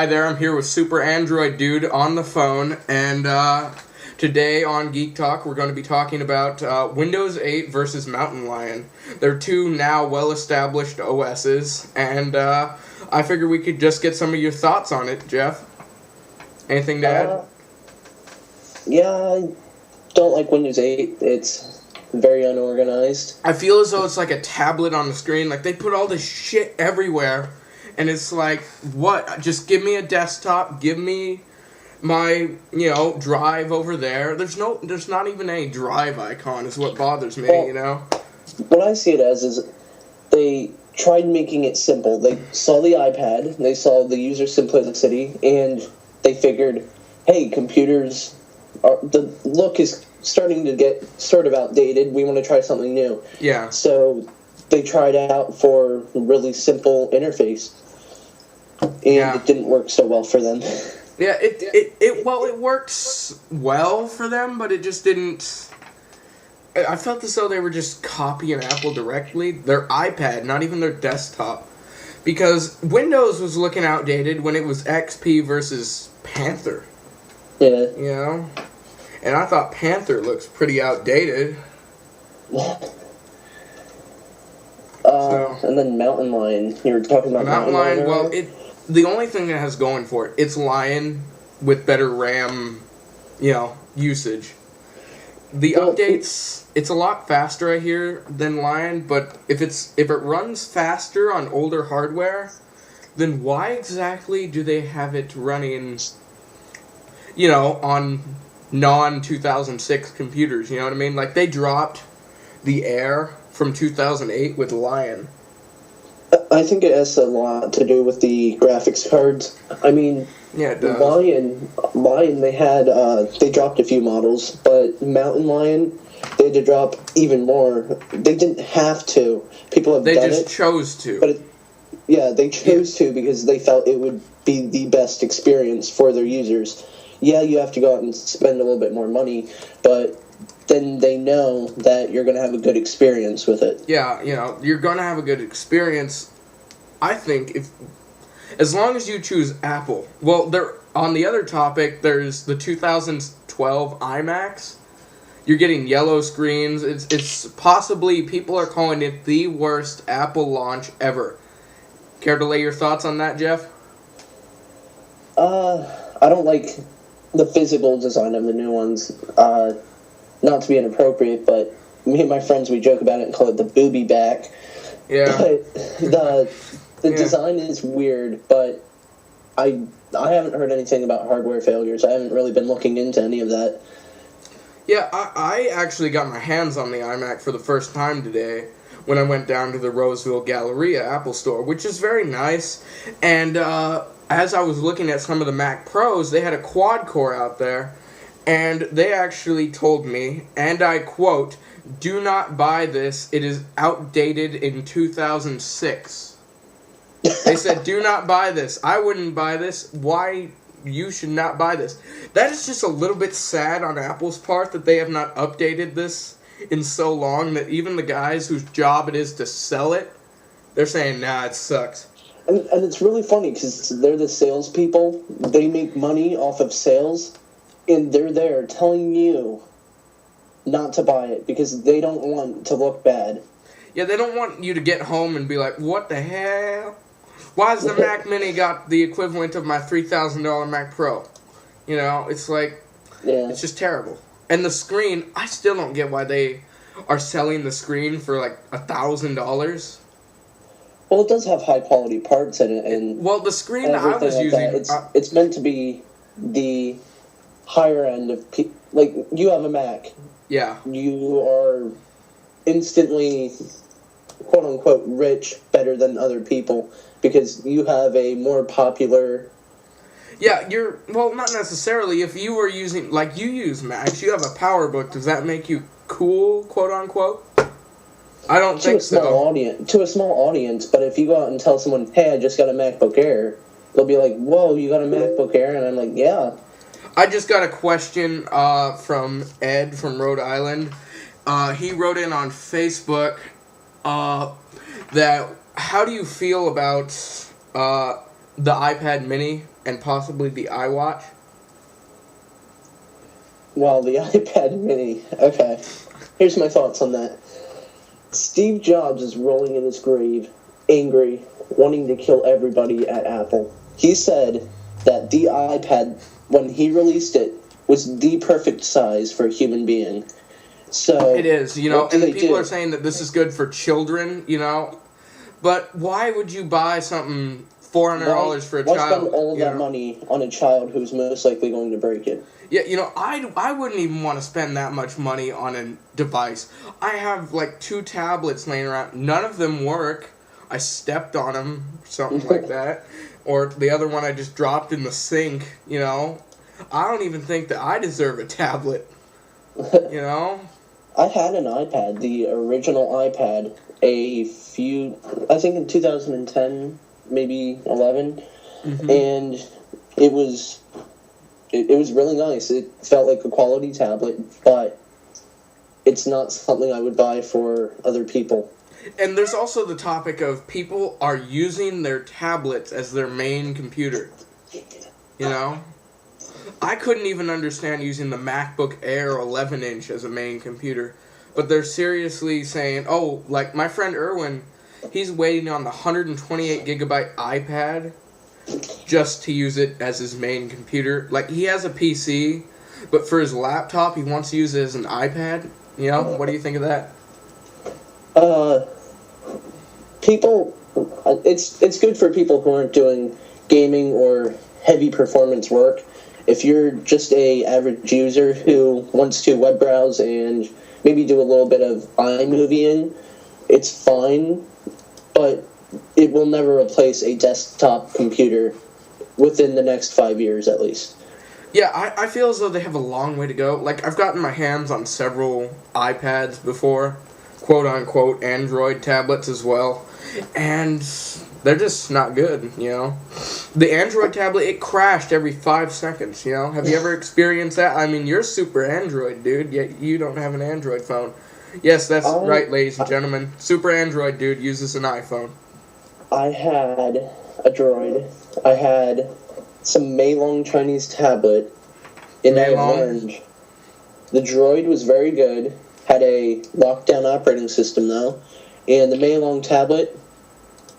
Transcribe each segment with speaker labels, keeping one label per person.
Speaker 1: Hi there, I'm here with Super Android Dude on the phone, and today on Geek Talk we're going to be talking about Windows 8 versus Mountain Lion. They're two now well-established OSs, and I figured we could just get some of your thoughts on it, Jeff. Anything to add?
Speaker 2: Yeah, I don't like Windows 8. It's very unorganized.
Speaker 1: I feel as though it's like a tablet on the screen. Like, they put all this shit everywhere. And it's like, what? Just give me a desktop. Give me my, drive over there. There's not even a drive icon is what bothers me,
Speaker 2: What I see it as is they tried making it simple. They saw the iPad, they saw the user simplicity, and they figured, hey, computers, the look is starting to get sort of outdated. We want to try something new.
Speaker 1: Yeah.
Speaker 2: So they tried out for a really simple interface. And it didn't work so well for them.
Speaker 1: Yeah, it works well for them, but it just didn't. I felt as though they were just copying Apple directly, their iPad, not even their desktop, because Windows was looking outdated when it was XP versus Panther.
Speaker 2: Yeah.
Speaker 1: And I thought Panther looks pretty outdated.
Speaker 2: And then Mountain Lion. You were talking about Mountain Lion.
Speaker 1: Well, the only thing that has going for it, it's Lion with better RAM, usage. The updates, it's a lot faster, I hear, than Lion, but if it runs faster on older hardware, then why exactly do they have it running, on non-2006 computers, you know what I mean? Like, they dropped the Air from 2008 with Lion.
Speaker 2: I think it has a lot to do with the graphics cards. I mean,
Speaker 1: yeah, it does.
Speaker 2: Lion, they dropped a few models, but Mountain Lion, they had to drop even more. They didn't have to. People have done it.
Speaker 1: They just chose to.
Speaker 2: But they chose to because they felt it would be the best experience for their users. Yeah, you have to go out and spend a little bit more money, but then they know that you're going to have a good experience with it.
Speaker 1: Yeah, you're going to have a good experience. I think as long as you choose Apple. Well, on the other topic, there's the 2012 iMacs. You're getting yellow screens. It's possibly, people are calling it the worst Apple launch ever. Care to lay your thoughts on that, Jeff?
Speaker 2: I don't like the physical design of the new ones. Not to be inappropriate, but me and my friends, we joke about it and call it the booby back.
Speaker 1: Yeah.
Speaker 2: But the design is weird, but I haven't heard anything about hardware failures. I haven't really been looking into any of that.
Speaker 1: Yeah, I actually got my hands on the iMac for the first time today when I went down to the Roseville Galleria Apple Store, which is very nice. And as I was looking at some of the Mac Pros, they had a quad-core out there. And they actually told me, and I quote, "Do not buy this. It is outdated in 2006. They said, "Do not buy this." I wouldn't buy this. Why you should not buy this? That is just a little bit sad on Apple's part that they have not updated this in so long that even the guys whose job it is to sell it, they're saying, nah, it sucks.
Speaker 2: And it's really funny because they're the salespeople. They make money off of sales. And they're there telling you not to buy it because they don't want to look bad.
Speaker 1: Yeah, they don't want you to get home and be like, what the hell? Why's the Mac Mini got the equivalent of my $3,000 Mac Pro? It's like, It's just terrible. And the screen, I still don't get why they are selling the screen for like $1,000.
Speaker 2: Well, it does have high-quality parts in it. And
Speaker 1: the screen that I was using...
Speaker 2: It's meant to be the higher end of people. Like, you have a Mac.
Speaker 1: Yeah.
Speaker 2: You are instantly, quote-unquote, rich, better than other people, because you have a more popular...
Speaker 1: Yeah, not necessarily. If you were using, like, you use Macs, you have a PowerBook, does that make you cool, quote-unquote? I don't think so.
Speaker 2: To a small audience, but if you go out and tell someone, hey, I just got a MacBook Air, they'll be like, whoa, you got a MacBook Air? And I'm like, yeah.
Speaker 1: I just got a question from Ed from Rhode Island. He wrote in on Facebook that how do you feel about the iPad Mini and possibly the iWatch.
Speaker 2: Well, the iPad mini. Okay. Here's my thoughts on that. Steve Jobs is rolling in his grave, angry, wanting to kill everybody at Apple. He said that the iPad, when he released it, was the perfect size for a human being. So
Speaker 1: it is, and people are saying that this is good for children, But why would you buy something $400 for a child?
Speaker 2: Why spend all that money on a child who's most likely going to break it?
Speaker 1: Yeah, I wouldn't even want to spend that much money on a device. I have, 2 tablets laying around. None of them work. I stepped on them, something like that. Or the other one I just dropped in the sink, I don't even think that I deserve a tablet,
Speaker 2: I had an iPad, the original iPad, I think in 2010, maybe 11, and it was really nice. It felt like a quality tablet, but it's not something I would buy for other people.
Speaker 1: And there's also the topic of people are using their tablets as their main computer. I couldn't even understand using the MacBook Air 11-inch as a main computer. But they're seriously saying, like my friend Erwin, he's waiting on the 128-gigabyte iPad just to use it as his main computer. Like, he has a PC, but for his laptop, he wants to use it as an iPad. What do you think of that?
Speaker 2: It's good for people who aren't doing gaming or heavy performance work. If you're just a average user who wants to web browse and maybe do a little bit of iMovieing, it's fine, but it will never replace a desktop computer within the next 5 years at least.
Speaker 1: Yeah, I feel as though they have a long way to go. Like, I've gotten my hands on several iPads before, quote-unquote Android tablets as well, and they're just not good, The Android tablet, it crashed every 5 seconds, Have you ever experienced that? I mean, you're super Android, dude, yet you don't have an Android phone. Yes, that's right, ladies and gentlemen. Super Android dude uses an iPhone.
Speaker 2: I had a Droid. I had some Meilong Chinese tablet in orange. The Droid was very good, had a lockdown operating system though, and the Meilong tablet,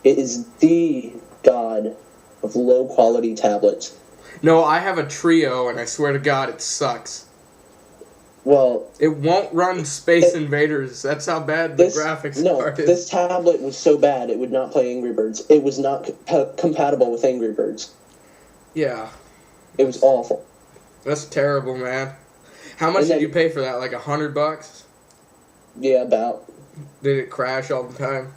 Speaker 2: it is the god of low quality tablets.
Speaker 1: No, I have a Trio, and I swear to God, it sucks.
Speaker 2: Well,
Speaker 1: it won't run Space Invaders. That's how bad the graphics card is.
Speaker 2: This tablet was so bad it would not play Angry Birds. It was not compatible with Angry Birds.
Speaker 1: Yeah.
Speaker 2: It was awful.
Speaker 1: That's terrible, man. How much did you pay for that? Like $100?
Speaker 2: Yeah, about.
Speaker 1: Did it crash all the time?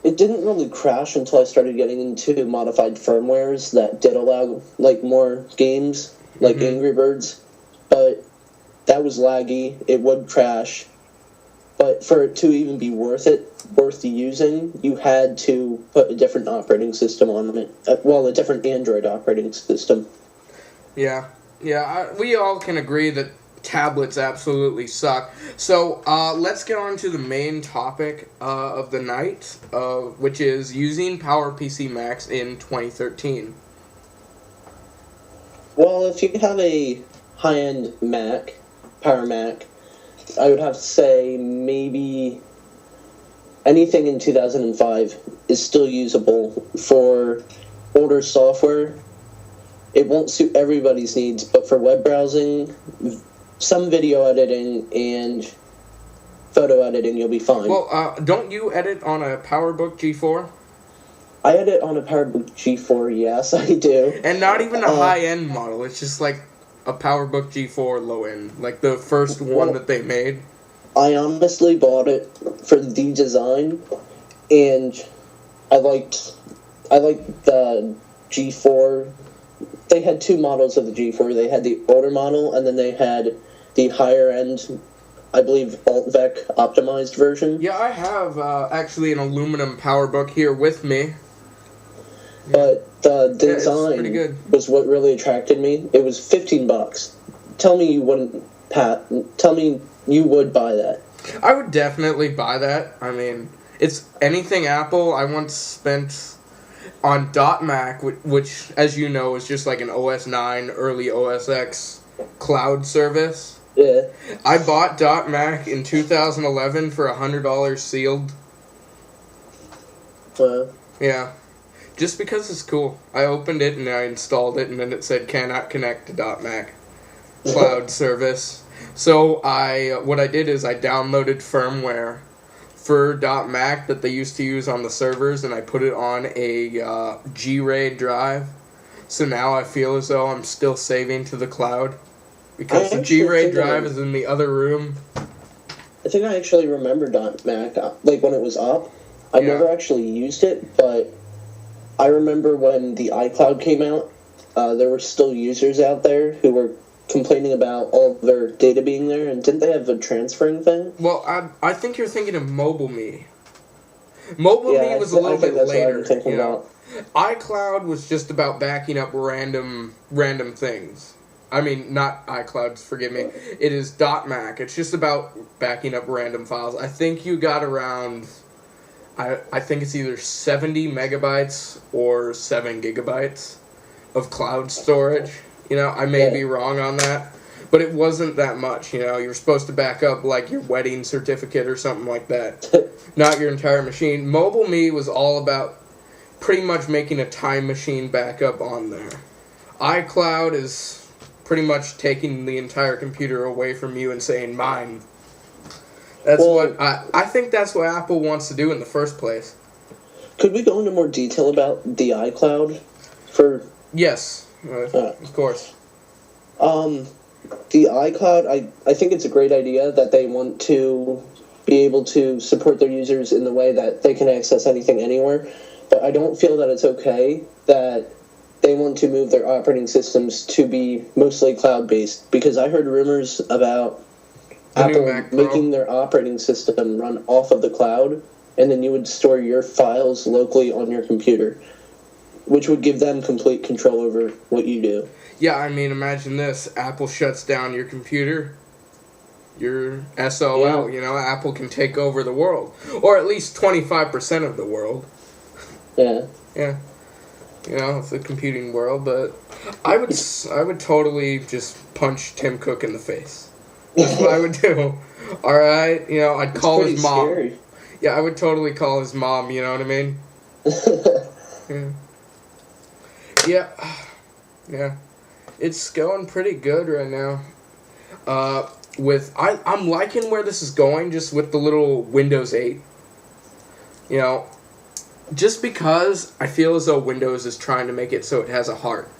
Speaker 2: It didn't really crash until I started getting into modified firmwares that did allow more games, like Angry Birds. But that was laggy. It would crash. But for it to even be worth the using, you had to put a different operating system on it. A different Android operating system.
Speaker 1: Yeah. Yeah, we all can agree that tablets absolutely suck. So let's get on to the main topic of the night, which is using PowerPC Max in 2013.
Speaker 2: Well, if you have a high-end Mac, Power Mac, I would have to say maybe anything in 2005 is still usable. For older software, it won't suit everybody's needs, but for web browsing, some video editing, and photo editing, you'll be fine.
Speaker 1: Well, don't you edit on a PowerBook G4?
Speaker 2: I edit on a PowerBook G4, yes, I do.
Speaker 1: And not even a high-end model, it's just like a PowerBook G4 low-end, like the first one that they made.
Speaker 2: I honestly bought it for the design, and I liked the G4. They had two models of the G4. They had the older model, and then they had the higher-end, I believe, Alt-Vec optimized version.
Speaker 1: Yeah, I have actually an aluminum PowerBook here with me.
Speaker 2: But the design was what really attracted me. It was $15. Tell me you wouldn't, Pat. Tell me you would buy that.
Speaker 1: I would definitely buy that. I mean, it's anything Apple. I once spent on .Mac, which, as you know, is just like an OS 9, early OS X cloud service.
Speaker 2: Yeah.
Speaker 1: I bought .Mac in 2011 for $100 sealed. Yeah. Just because it's cool. I opened it and I installed it, and then it said cannot connect to .Mac cloud service. So what I did is I downloaded firmware for .Mac that they used to use on the servers, and I put it on a G-RAID drive. So now I feel as though I'm still saving to the cloud, because the G-RAID drive is in the other room.
Speaker 2: I think I actually remember .Mac, like when it was up. I never actually used it, but I remember when the iCloud came out, there were still users out there who were complaining about all of their data being there, and didn't they have a transferring thing?
Speaker 1: Well, I think you're thinking of MobileMe. MobileMe was a little bit later. What I'm thinking about. iCloud was just about backing up random things. I mean, not iCloud, forgive me. It is .Mac. It's just about backing up random files. I think you got around... I think it's either 70 megabytes or 7 gigabytes of cloud storage. You know, I may be wrong on that, but it wasn't that much. You know, you're supposed to back up like your wedding certificate or something like that, not your entire machine. MobileMe was all about pretty much making a time machine backup on there. iCloud is pretty much taking the entire computer away from you and saying mine. That's what I think that's what Apple wants to do in the first place.
Speaker 2: Could we go into more detail about the iCloud?
Speaker 1: Yes, of course.
Speaker 2: The iCloud, I think it's a great idea that they want to be able to support their users in the way that they can access anything anywhere, but I don't feel that it's okay that they want to move their operating systems to be mostly cloud-based, because I heard rumors about Apple making their operating system run off of the cloud, and then you would store your files locally on your computer, which would give them complete control over what you do.
Speaker 1: Yeah, I mean, imagine this. Apple shuts down your computer. Your SOL, you know, Apple can take over the world. Or at least 25% of the world.
Speaker 2: Yeah.
Speaker 1: Yeah. You know, it's the computing world, but I would totally just punch Tim Cook in the face. That's what I would do. Alright? You know, I'd call his mom. Scary. Yeah, I would totally call his mom, you know what I mean? Yeah. Yeah. It's going pretty good right now. I'm liking where this is going just with the little Windows 8. You know, just because I feel as though Windows is trying to make it so it has a heart.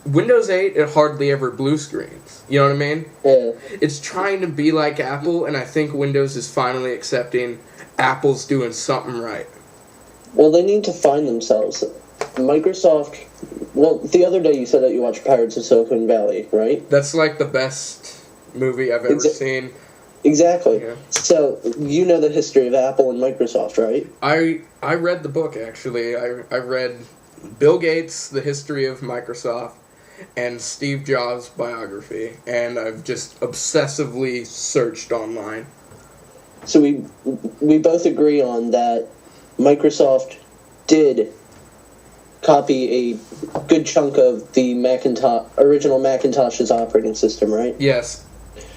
Speaker 1: Windows 8, it hardly ever blue screens. You know what I mean?
Speaker 2: Yeah.
Speaker 1: It's trying to be like Apple, and I think Windows is finally accepting Apple's doing something right.
Speaker 2: Well, they need to find themselves. Microsoft... Well, the other day you said that you watched Pirates of Silicon Valley, right?
Speaker 1: That's like the best movie I've ever seen.
Speaker 2: Exactly.
Speaker 1: Yeah.
Speaker 2: So, you know the history of Apple and Microsoft, right?
Speaker 1: I read the book, actually. I read Bill Gates, The History of Microsoft, and Steve Jobs' biography, and I've just obsessively searched online.
Speaker 2: So we both agree on that Microsoft did copy a good chunk of the original Macintosh's operating system, right?
Speaker 1: Yes.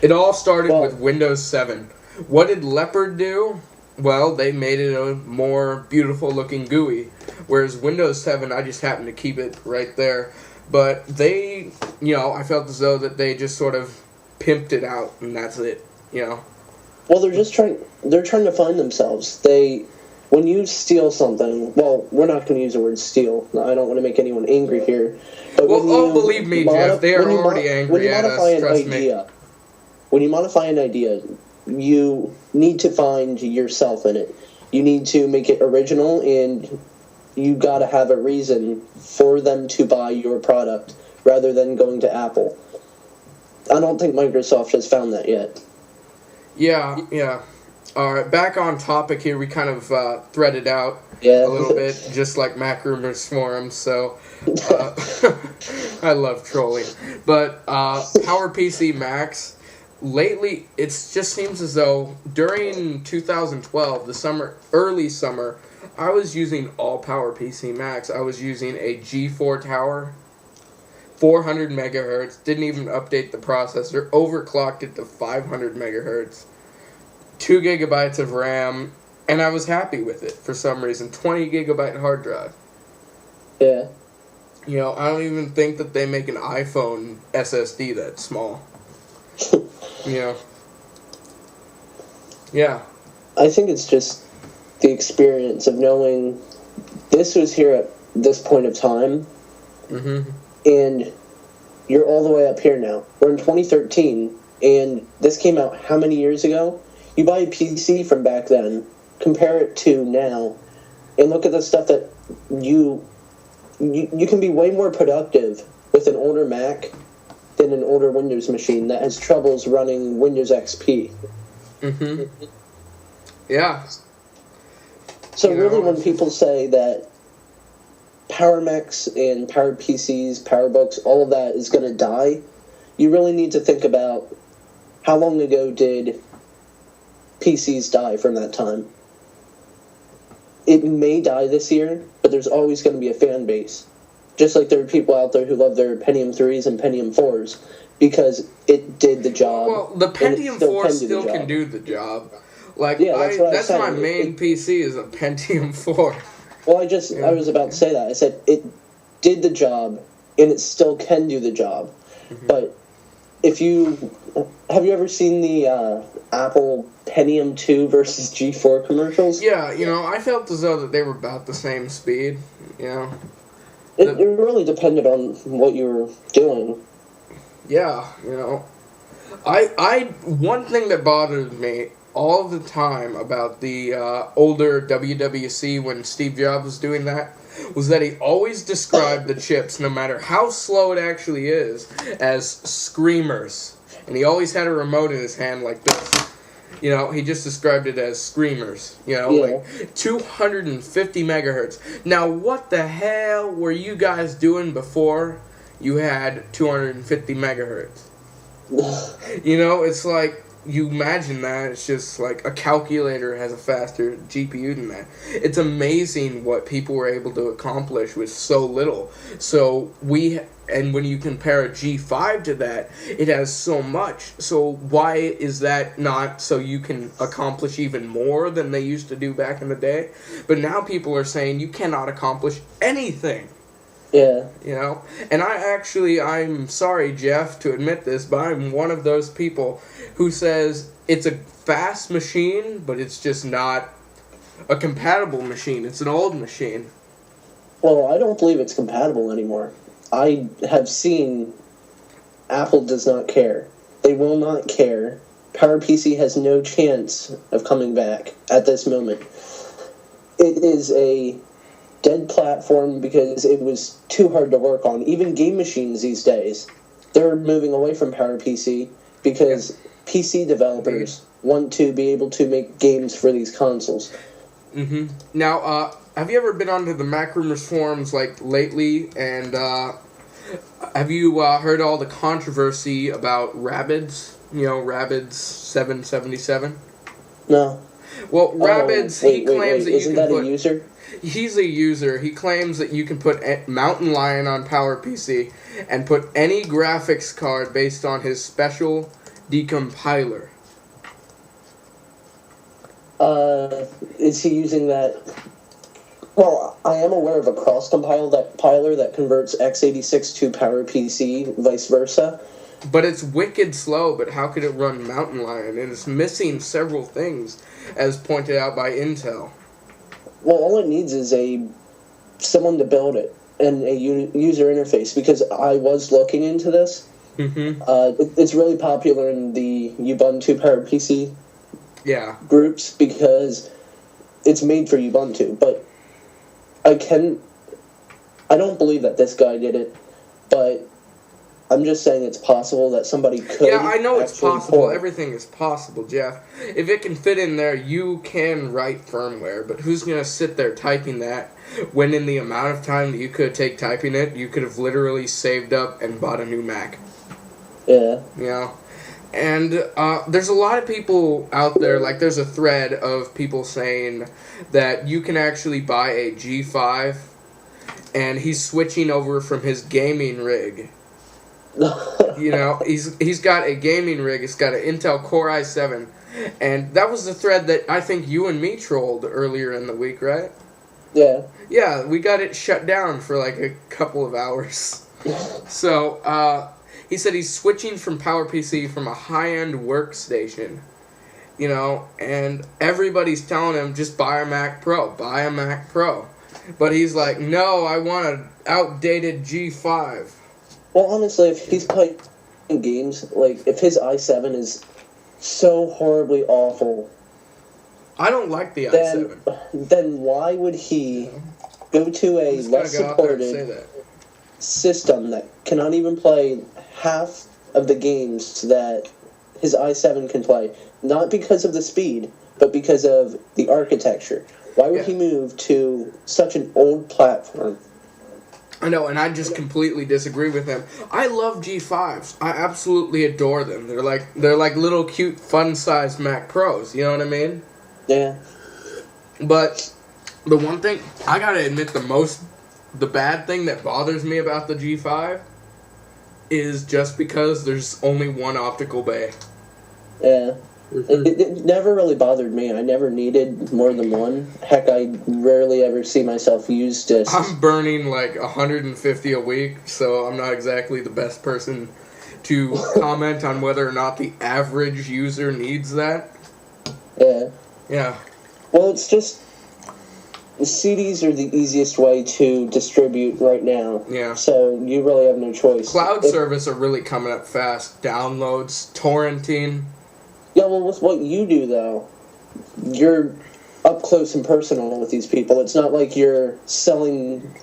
Speaker 1: It all started with Windows 7. What did Leopard do? Well, they made it a more beautiful-looking GUI, whereas Windows 7, I just happened to keep it right there. But they, you know, I felt as though that they just sort of pimped it out, and that's it, you know?
Speaker 2: Well, they're trying to find themselves. When you steal something, well, we're not going to use the word steal. I don't want to make anyone angry here. But
Speaker 1: believe me, Jeff, they are already angry at us, trust me.
Speaker 2: When you modify an idea, you need to find yourself in it. You need to make it original, and you got to have a reason for them to buy your product rather than going to Apple. I don't think Microsoft has found that yet.
Speaker 1: Yeah. All right, back on topic here. We kind of threaded out a little bit, just like Mac Rumors forums. So I love trolling. But PowerPC Max, lately it just seems as though during 2012, early summer, I was using all power PC Max. I was using a G4 tower, 400 megahertz, didn't even update the processor, overclocked it to 500 megahertz, 2 gigabytes of RAM, and I was happy with it for some reason. 20 gigabyte hard drive.
Speaker 2: Yeah.
Speaker 1: You know, I don't even think that they make an iPhone SSD that small. You know. Yeah.
Speaker 2: I think it's just the experience of knowing this was here at this point of time, and you're all the way up here now. We're in 2013, and this came out how many years ago? You buy a PC from back then, compare it to now, and look at the stuff that you can be way more productive with an older Mac than an older Windows machine that has troubles running Windows XP.
Speaker 1: Yeah.
Speaker 2: So really, when people say that Power Macs and Power PCs, PowerBooks, all of that is going to die, you really need to think about how long ago did PCs die from that time. It may die this year, but there's always going to be a fan base. Just like there are people out there who love their Pentium 3s and Pentium 4s because it did the job.
Speaker 1: Well, the Pentium 4 still can do the job. Like, yeah, that's my main PC is a Pentium 4.
Speaker 2: Well, I was about to say that. I said it did the job, and it still can do the job. But have you ever seen the Apple Pentium 2 versus G4 commercials?
Speaker 1: Yeah, I felt as though that they were about the same speed, It
Speaker 2: really depended on what you were doing.
Speaker 1: Yeah, one thing that bothered me all the time about the older WWC when Steve Jobs was doing that was that he always described the chips, no matter how slow it actually is, as screamers. And he always had a remote in his hand like this. He just described it as screamers. Like 250 megahertz. Now, what the hell were you guys doing before you had 250 megahertz? It's like, you imagine that, it's just like a calculator has a faster GPU than that. It's amazing what people were able to accomplish with so little. And when you compare a G5 to that, it has so much. So why is that not so you can accomplish even more than they used to do back in the day? But now people are saying you cannot accomplish anything.
Speaker 2: Yeah.
Speaker 1: And I'm sorry, Jeff, to admit this, but I'm one of those people who says it's a fast machine, but it's just not a compatible machine. It's an old machine.
Speaker 2: Well, I don't believe it's compatible anymore. I have seen Apple does not care. They will not care. PowerPC has no chance of coming back at this moment. It is a dead platform because it was too hard to work on. Even game machines these days, they're moving away from PowerPC because PC developers want to be able to make games for these consoles.
Speaker 1: Now, have you ever been onto the Mac Rumors forums lately? And have you heard all the controversy about Rabbids? Rabbids 777.
Speaker 2: No.
Speaker 1: Well, Rabbids, he claims that you
Speaker 2: Isn't
Speaker 1: can
Speaker 2: that
Speaker 1: put.
Speaker 2: A user?
Speaker 1: He's a user. He claims that you can put Mountain Lion on PowerPC and put any graphics card based on his special decompiler.
Speaker 2: Is he using that? Well, I am aware of a cross-compiler that converts x86 to PowerPC, vice versa.
Speaker 1: But it's wicked slow, but how could it run Mountain Lion? And it's missing several things, as pointed out by Intel.
Speaker 2: Well, all it needs is someone to build it and a user interface, because I was looking into this. It's really popular in the Ubuntu PowerPC groups because it's made for Ubuntu. But I don't believe that this guy did it, but I'm just saying it's possible that somebody could.
Speaker 1: Yeah, I know it's possible. Everything is possible, Jeff. If it can fit in there, you can write firmware. But who's going to sit there typing that when in the amount of time that you could take typing it, you could have literally saved up and bought a new Mac?
Speaker 2: Yeah.
Speaker 1: And there's a lot of people out there, like there's a thread of people saying that you can actually buy a G5 and he's switching over from his gaming rig. You know, he's got a gaming rig, it's got an Intel Core i7, and that was the thread that I think you and me trolled earlier in the week, right?
Speaker 2: Yeah.
Speaker 1: Yeah, we got it shut down for like a couple of hours. So, he said he's switching from PowerPC from a high-end workstation, you know, and everybody's telling him, just buy a Mac Pro, buy a Mac Pro. But he's like, no, I want an outdated G5.
Speaker 2: Well, honestly, if he's playing games, like, if his i7 is so horribly awful...
Speaker 1: I don't like the i7.
Speaker 2: Then why would he go to a less supported system that cannot even play half of the games that his i7 can play? Not because of the speed, but because of the architecture. Why would he move to such an old platform?
Speaker 1: I know, and I just completely disagree with him. I love G5s. I absolutely adore them. They're like little cute, fun-sized Mac Pros. You know what I mean?
Speaker 2: Yeah.
Speaker 1: But the one thing I gotta admit, the bad thing that bothers me about the G5 is just because there's only one optical bay.
Speaker 2: Yeah. It never really bothered me. I never needed more than one. Heck, I rarely ever see myself use discs.
Speaker 1: I'm burning like 150 a week, so I'm not exactly the best person to comment on whether or not the average user needs that.
Speaker 2: Yeah.
Speaker 1: Yeah.
Speaker 2: Well, it's just... CDs are the easiest way to distribute right now.
Speaker 1: Yeah.
Speaker 2: So you really have no choice.
Speaker 1: Cloud service are really coming up fast. Downloads, torrenting.
Speaker 2: Yeah, well, with what you do, though, you're up close and personal with these people. It's not like you're selling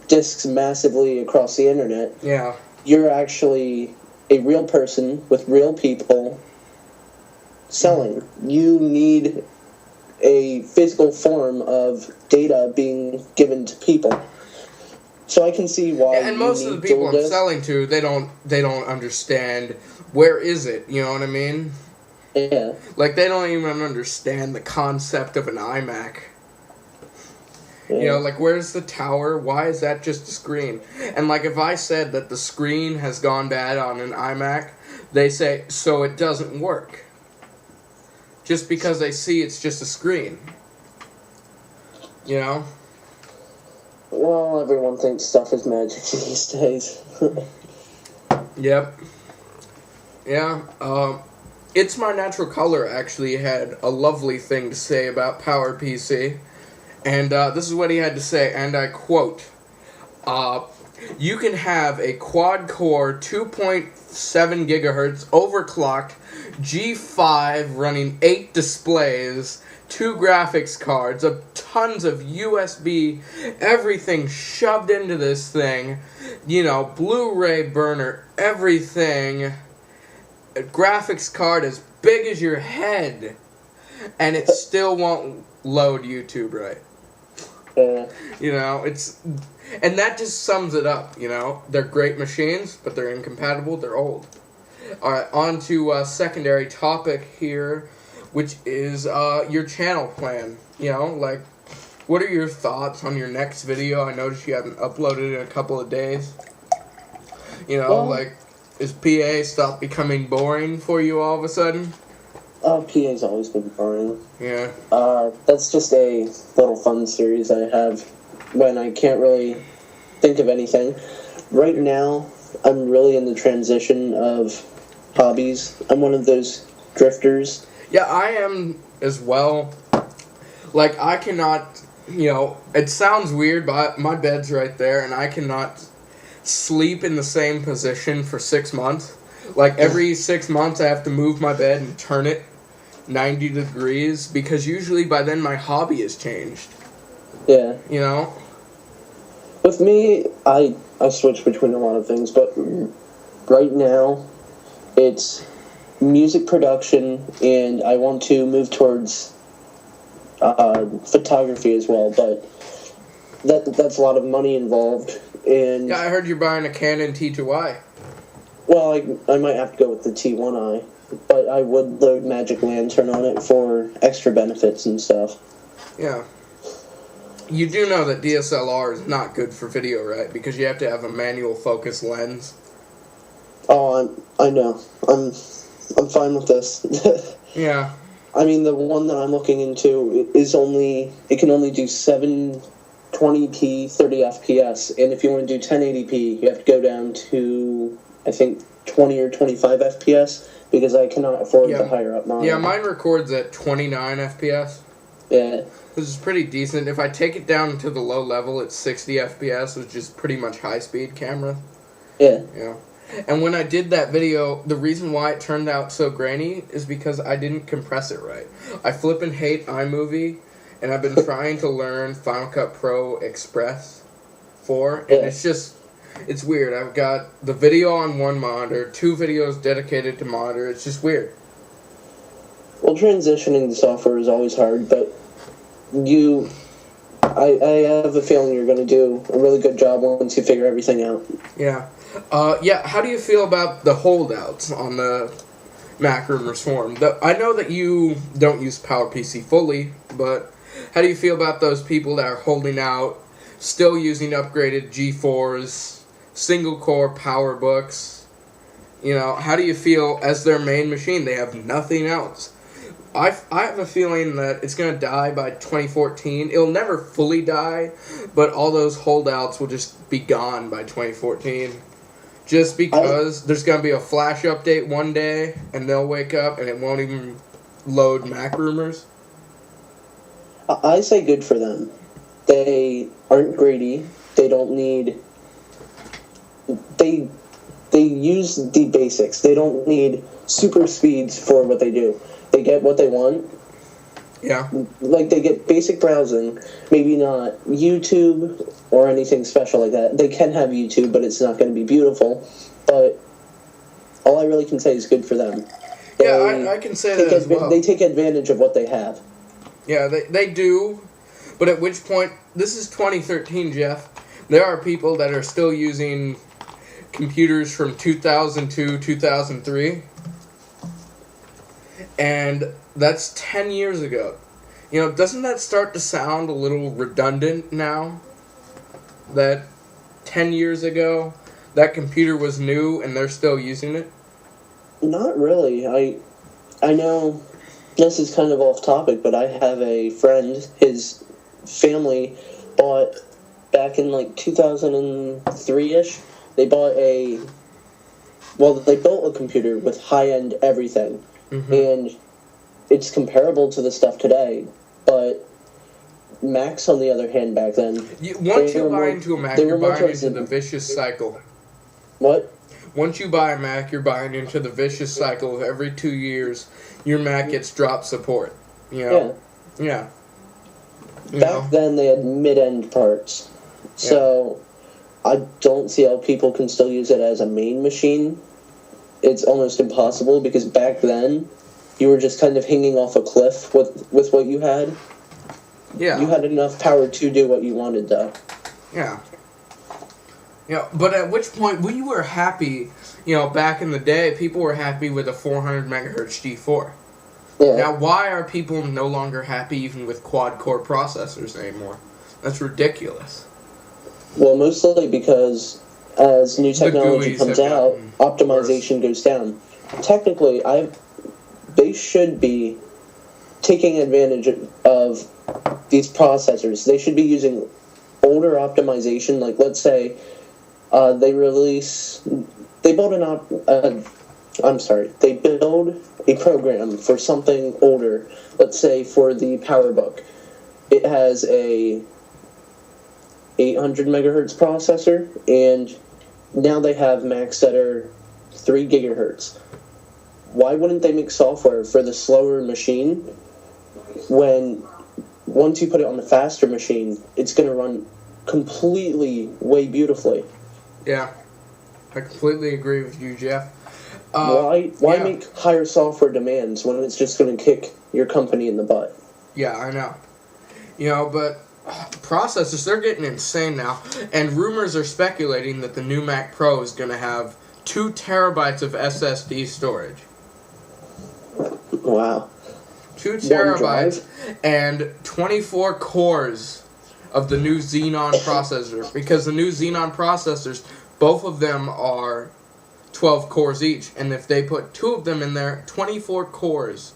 Speaker 2: discs massively across the internet.
Speaker 1: Yeah.
Speaker 2: You're actually a real person with real people selling. You need a physical form of data being given to people. So I can see why.
Speaker 1: And most of the people I'm selling to, they don't understand where is it. You know what I mean?
Speaker 2: Yeah.
Speaker 1: Like, they don't even understand the concept of an iMac. Yeah. You know, like, where's the tower? Why is that just a screen? And, like, if I said that the screen has gone bad on an iMac, they say, so it doesn't work. Just because they see it's just a screen. You know?
Speaker 2: Well, everyone thinks stuff is magic these days.
Speaker 1: Yep. Yeah, It's My Natural Color actually had a lovely thing to say about PowerPC. And this is what he had to say, and I quote, you can have a quad-core 2.7 gigahertz overclocked G5 running 8 displays, 2 graphics cards, tons of USB, everything shoved into this thing, you know, Blu-ray burner, everything, a graphics card as big as your head, and it still won't load YouTube right. You know, and that just sums it up, you know. They're great machines, but they're incompatible, they're old. Alright, on to a secondary topic here, which is your channel plan. You know, like, what are your thoughts on your next video? I noticed you haven't uploaded in a couple of days. You know, well, like, is PA stop becoming boring for you all of a sudden?
Speaker 2: PA's always been boring.
Speaker 1: Yeah.
Speaker 2: That's just a little fun series I have when I can't really think of anything. Right now, I'm really in the transition of hobbies. I'm one of those drifters.
Speaker 1: Yeah, I am as well. Like, I cannot, you know, it sounds weird, but my bed's right there, and I cannot sleep in the same position for 6 months. Like, every 6 months I have to move my bed and turn it 90 degrees, because usually by then my hobby has changed.
Speaker 2: Yeah.
Speaker 1: You know?
Speaker 2: With me, I switch between a lot of things, but right now, it's music production, and I want to move towards photography as well, but that's a lot of money involved. And
Speaker 1: yeah, I heard you're buying a Canon T2i.
Speaker 2: Well, I might have to go with the T1i. but I would load Magic Lantern on it for extra benefits and stuff.
Speaker 1: Yeah. You do know that DSLR is not good for video, right? Because you have to have a manual focus lens.
Speaker 2: Oh, I know. I'm fine with this.
Speaker 1: Yeah.
Speaker 2: I mean, the one that I'm looking into it can only do 720p, 30 FPS, and if you want to do 1080p, you have to go down to, I think, 20 or 25 FPS, because I cannot afford the higher up model.
Speaker 1: Yeah, mine records at 29 FPS.
Speaker 2: Yeah.
Speaker 1: This is pretty decent. If I take it down to the low level, it's 60 FPS, which is pretty much high-speed camera.
Speaker 2: Yeah.
Speaker 1: Yeah. And when I did that video, the reason why it turned out so grainy is because I didn't compress it right. I flippin' hate iMovie, and I've been trying to learn Final Cut Pro Express 4, and it's weird. I've got the video on one monitor, 2 videos dedicated to monitor. It's just weird.
Speaker 2: Well, transitioning the software is always hard, but I have a feeling you're going to do a really good job once you figure everything out.
Speaker 1: Yeah. How do you feel about the holdouts on the Mac Rumors forum? I know that you don't use PowerPC fully, but how do you feel about those people that are holding out, still using upgraded G4s, single-core PowerBooks? You know, how do you feel as their main machine? They have nothing else. I have a feeling that it's going to die by 2014. It'll never fully die, but all those holdouts will just be gone by 2014. Just because there's going to be a flash update one day, and they'll wake up, and it won't even load Mac Rumors.
Speaker 2: I say good for them. They aren't greedy. They don't need... They use the basics. They don't need super speeds for what they do. They get what they want.
Speaker 1: Yeah.
Speaker 2: Like, they get basic browsing, maybe not YouTube or anything special like that. They can have YouTube, but it's not going to be beautiful. But all I really can say is good for them.
Speaker 1: I can say that as well.
Speaker 2: They take advantage of what they have.
Speaker 1: Yeah, they do. But at which point, this is 2013, Jeff. There are people that are still using computers from 2002, 2003. And that's 10 years ago. You know, doesn't that start to sound a little redundant now? That 10 years ago, that computer was new and they're still using it?
Speaker 2: Not really. I know this is kind of off topic, but I have a friend, his family bought, back in like 2003-ish, they built a computer with high-end everything. Mm-hmm. And it's comparable to the stuff today, but Macs, on the other hand, back then...
Speaker 1: Once you buy into a Mac, you're buying into the vicious cycle.
Speaker 2: What?
Speaker 1: Once you buy a Mac, you're buying into the vicious cycle of every 2 years, your Mac gets drop support. You know? Yeah.
Speaker 2: Back then, they had mid-end parts. So, I don't see how people can still use it as a main machine. It's almost impossible, because back then, you were just kind of hanging off a cliff with what you had. Yeah. You had enough power to do what you wanted, though.
Speaker 1: Yeah. Yeah, but at which point, we were happy, you know, back in the day, people were happy with a 400 megahertz G4. Yeah. Now, why are people no longer happy even with quad-core processors anymore? That's ridiculous.
Speaker 2: Well, mostly because as new technology comes out, optimization goes down. Technically, they should be taking advantage of these processors. They should be using older optimization. Like, let's say they build a program for something older. Let's say for the PowerBook, it has a 800 megahertz processor, and now they have Macs that are 3 gigahertz. Why wouldn't they make software for the slower machine when once you put it on the faster machine, it's going to run completely way beautifully?
Speaker 1: Yeah, I completely agree with you, Jeff.
Speaker 2: Why make higher software demands when it's just going to kick your company in the butt?
Speaker 1: Yeah, I know. You know, but processors, they're getting insane now. And rumors are speculating that the new Mac Pro is going to have 2 terabytes of SSD storage.
Speaker 2: Wow.
Speaker 1: 2
Speaker 2: One
Speaker 1: terabytes
Speaker 2: drive?
Speaker 1: and 24 cores of the new Xenon processor. Because the new Xenon processors, both of them are 12 cores each. And if they put 2 of them in there, 24 cores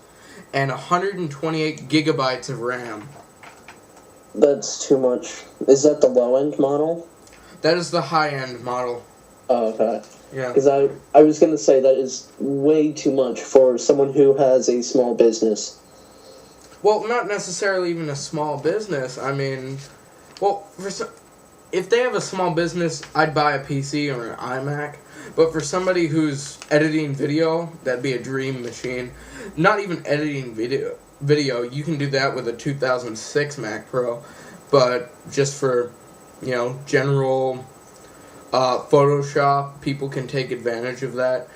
Speaker 1: and 128 gigabytes of RAM.
Speaker 2: That's too much. Is that the low-end model?
Speaker 1: That is the high-end model.
Speaker 2: Oh, okay.
Speaker 1: Yeah.
Speaker 2: Because I was going to say that is way too much for someone who has a small business.
Speaker 1: Well, not necessarily even a small business. I mean, well, if they have a small business, I'd buy a PC or an iMac. But for somebody who's editing video, that'd be a dream machine. Not even editing video, you can do that with a 2006 Mac Pro. But just for, general Photoshop, people can take advantage of that.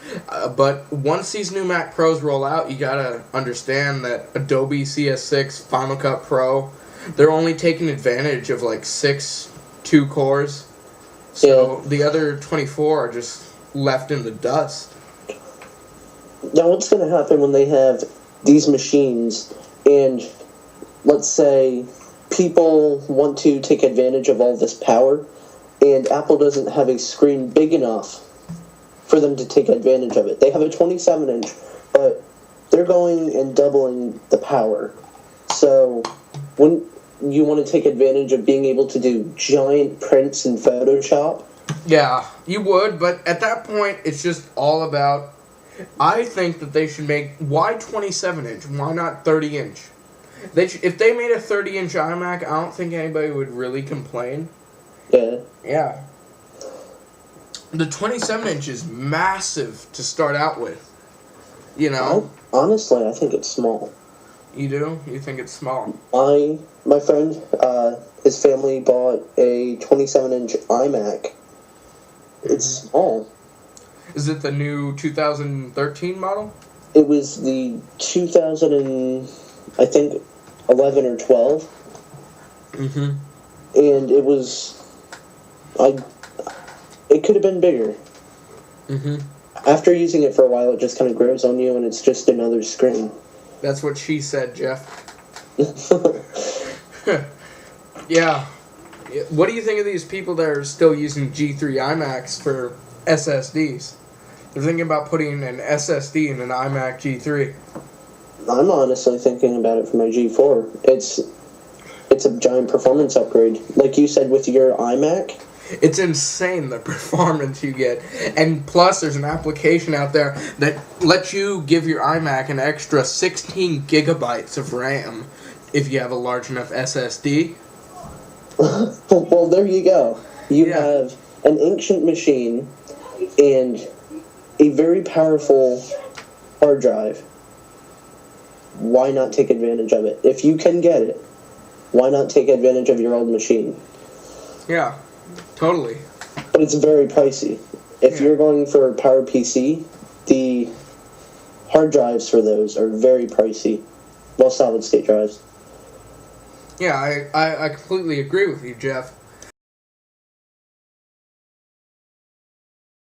Speaker 1: But once these new Mac Pros roll out, you gotta understand that Adobe CS6, Final Cut Pro, they're only taking advantage of like 2 cores. So the other 24 are just left in the dust.
Speaker 2: Now, what's going to happen when they have these machines and, let's say, people want to take advantage of all this power, and Apple doesn't have a screen big enough for them to take advantage of it? They have a 27-inch, but they're going and doubling the power. So when you want to take advantage of being able to do giant prints in Photoshop...
Speaker 1: Yeah, you would, but at that point, it's just all about... I think that they should make... Why 27-inch? Why not 30-inch? If they made a 30-inch iMac, I don't think anybody would really complain.
Speaker 2: Yeah.
Speaker 1: Yeah. The 27-inch is massive to start out with.
Speaker 2: Honestly, I think it's small.
Speaker 1: You do? You think it's small?
Speaker 2: My friend, his family bought a 27-inch iMac. It's small.
Speaker 1: Is it the new 2013 model?
Speaker 2: It was the I think 11 or 12.
Speaker 1: Mm-hmm.
Speaker 2: And it was... It could have been bigger.
Speaker 1: Mm-hmm.
Speaker 2: After using it for a while, it just kind of grows on you, and it's just another screen.
Speaker 1: That's what she said, Jeff. Yeah. What do you think of these people that are still using G3 iMacs for SSDs? They're thinking about putting an SSD in an iMac G3.
Speaker 2: I'm honestly thinking about it for my G4. It's a giant performance upgrade. Like you said with your iMac.
Speaker 1: It's insane the performance you get. And plus, there's an application out there that lets you give your iMac an extra 16 gigabytes of RAM if you have a large enough SSD.
Speaker 2: Well, there you go. You have an ancient machine and a very powerful hard drive. Why not take advantage of it? If you can get it, why not take advantage of your old machine?
Speaker 1: Yeah, totally.
Speaker 2: But it's very pricey. If you're going for a Power PC, the hard drives for those are very pricey. Well, solid-state drives.
Speaker 1: Yeah, I completely agree with you, Jeff.